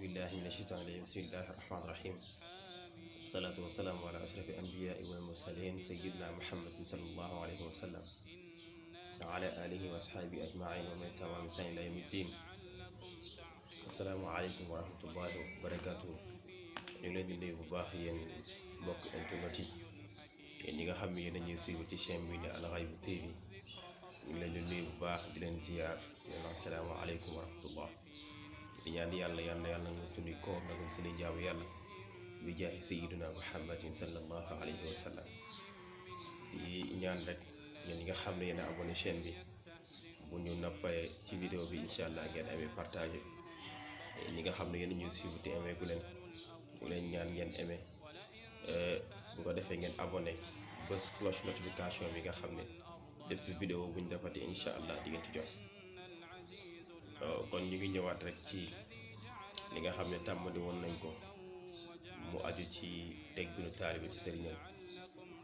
بالله من الشيطان الرجيم بسم الله الرحمن الرحيم الصلاة والسلام على أشرف الأنبياء والمرسلين سيدنا محمد صلى الله عليه وسلم وعلى آله وأصحابه أجمعين ومن تبعهم بإحسان إلى يوم الدين. السلام عليكم ورحمة الله وبركاته. ñu leen di nuyu bu baax yéen mbokk internet yi yéen ñi nga xam ne yéen a ñuy suivre ci chaîne bi ne Al Haïbou TV ñu leen di nuyu bu baax di leen ziar yéen assalaamu aleykum wa rahmatullah di ñaan yàlla yàlla nga suñuy koor na ko suñuy jaamu yàlla bi jaahi sayyidina muhammadin sallallahu alayhi wa sallam di ñaan rek yéen ñi nga xam ne yéen a abonné chaîne bi bu ñu noppee ci vidéo bi incha allah ngeen amee partagé ñi nga xam ne yéen ñuy suivre te amee ku leen ñu leen ñaan ngeen aimé bu ko defee ngeen abonné bés cloche notification bi nga xam ne depuis vidéo bu ñu defati incha allah di ngeen ci jot. kon ñu ngi ñëwaat rek ci li nga xam ne tàmmali woon nañ ko mu aju ci tegginu taalibe ci sëriñam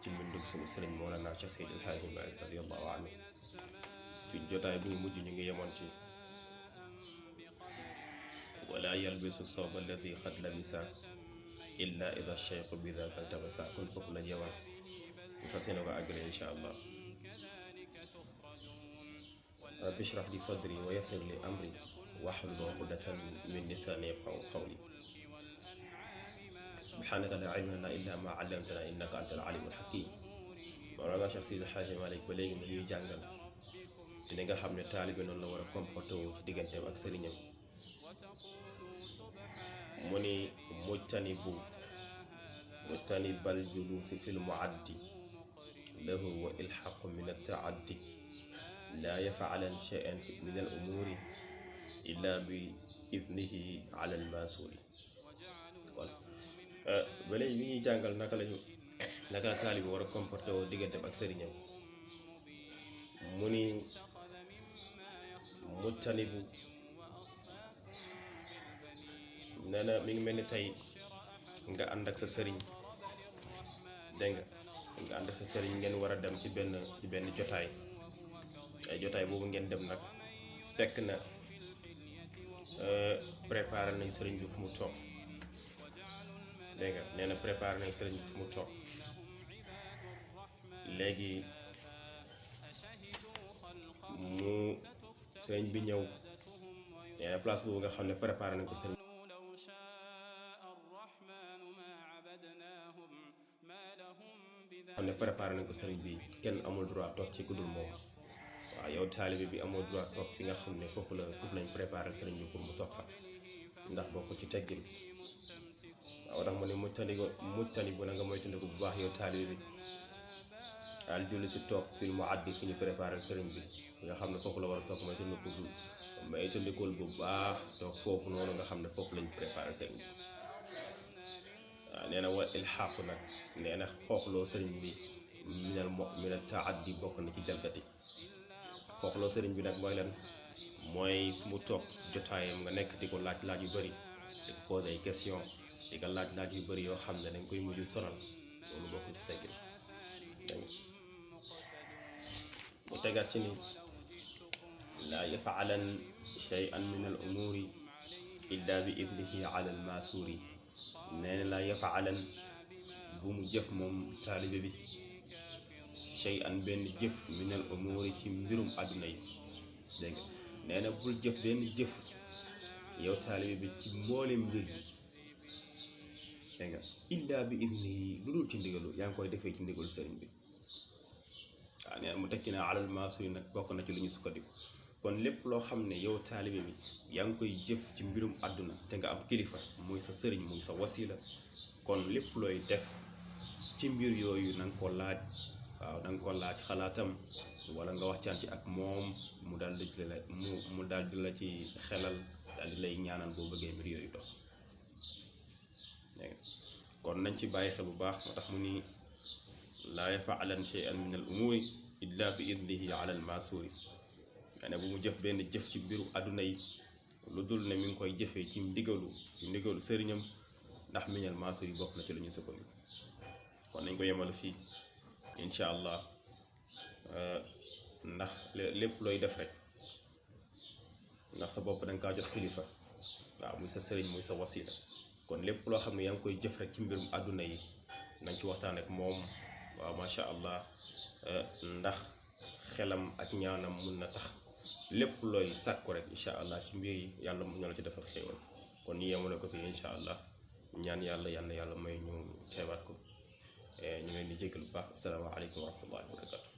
ci mbindug suñu sëriñ Mawlana Cheikh Seydi El Hadji Malick radiyallahu anhu ci jotaay bu ñu mujj ñu ngi yemoon ci wala yalbisu sawba alladi xad labisa illa ida cheikhu bi daka altabasa kon foofu lañ yemoon ñu fas yéene ko àggale incha allah. rabbi shrah li sadri wa yassir li amri wahlul uqdatan min lisani yafqahu qawli subhanaka la ilma lana illa ma allamtana innaka antal alimul hakim. Mawlana Cheikh Seydi El Hadji Malick ba léegi mu ñuy jàngal li nga xam ne taalibe noonu la war a comporté wu ci digganteem ak sëriñam mu ni mujtanibal julusi fil muaddi lahu wa ilhaqu min at-taaddi laa yafaalan shay'an min al umuri illa bi idnihi ala al masuli. kon ba léegi mi ñuy jàngal naka la taalibe war a comporté woo digganteem ak sëriñam mu ni mujtanibu nee na mi ngi mel ni tey nga ànd ak sa sëriñ dégg nga ànd ak sa sëriñ ngeen war a dem ci benn jotaay ay jotaay boobu ngeen dem nag fekk na préparé nañ sëriñ bi fu mu toog dégg nga nee na préparé nañ sëriñ bi fu mu toog léegi mu sëriñ bi ñëw nee na place boobu nga xam ne préparé nañ ko sëriñ bi kenn amul droit toog ci ku dul moom. waaw yow taalibe bi amoo droit toog fi nga xam ne foofu lañ préparé sëriñ bi pour mu toog fa ndax bokk ci teggin. waaw tax mu ne mujtani bu na nga moytandiku bu baax yow taalibe bi al julli si toog fil muaddi fi ñu préparé sëriñ bi nga xam ne foofu la war a toog moytandikul bu baax toog foofu noonu nga xam ne foofu lañ préparé sëriñ bi. waaw nee na wa ilxaqu nag nee na xooxloo sëriñ bi minal taaddi bokk na ci jalgati. xooxloo sëriñ bi nag mooy lan mooy fu mu toog jotaayam nga nekk di ko laaj yu bëri di ko posé ay question di ko laaj yu bëri yoo xam ne dañ koy mujj sonal loolu bokk ci teggin. mu tegaat ci ni laa yafaalan shay'an min al umuri illa bi idnihi ala al masuri. nee na laa yafaalan bu mu jëf moom taalibe bi shay'an benn jëf min al umuri ci mbirum àdduna yi dégg nga nee na bul jëf benn jëf yow taalibe bi ci mboolem mbir yi dégg nga illa bi idnihi lu dul ci ndigalu yaa ngi koy defee ci ndigalu sëriñ bi. waaw nee na mu tekki na alal maasuri nag bokk na ci lu ñu sukkandiku. kon lépp loo xam ne yow taalibe bi yaa ngi koy jëf ci mbirum àdduna te nga am kilifa muy sa sëriñ muy sa wasila kon lépp looy def ci mbir yooyu na nga ko laaj. waaw da nga ko laaj xalaatam wala nga waxtaan ci ak moom mu daal di la ci xelal daal di lay ñaanal boo bëggee mbir yooyu dox. kon nañ ci bàyyi xel bu baax moo tax mu ni laa yafaalan shay'an min al umuri illa bi idnihi ala al masuri. ne bu mu jëf benn jëf ci mbiru àdduna yi lu dul ne mi ngi koy jëfee ci ndigalu sëriñam ndax minal masuri bokk na ci lu ñu sukkandiku. kon nañ ko yemal fii incha allah ndax lépp looy def rek ndax sa bopp danga kaa jox kilifa waaw muy sa sëriñ muy sa wasila kon lépp loo xam ne yaa ngi koy jëf rek ci mbirum àdduna yi nañ ci waxtaan ak moom waaw macha allah ndax xelam ak ñaanam mun na tax lépp looy sàkku rek incha allah ci mbir yi yàlla mun na la ci defal xéewal kon ñu yemale ko fi incha allah ñaan yàlla may ñu teewaat ko ñu leen di jégal bu baax asalaamaaleykum wa rahmatullahi wa barakatu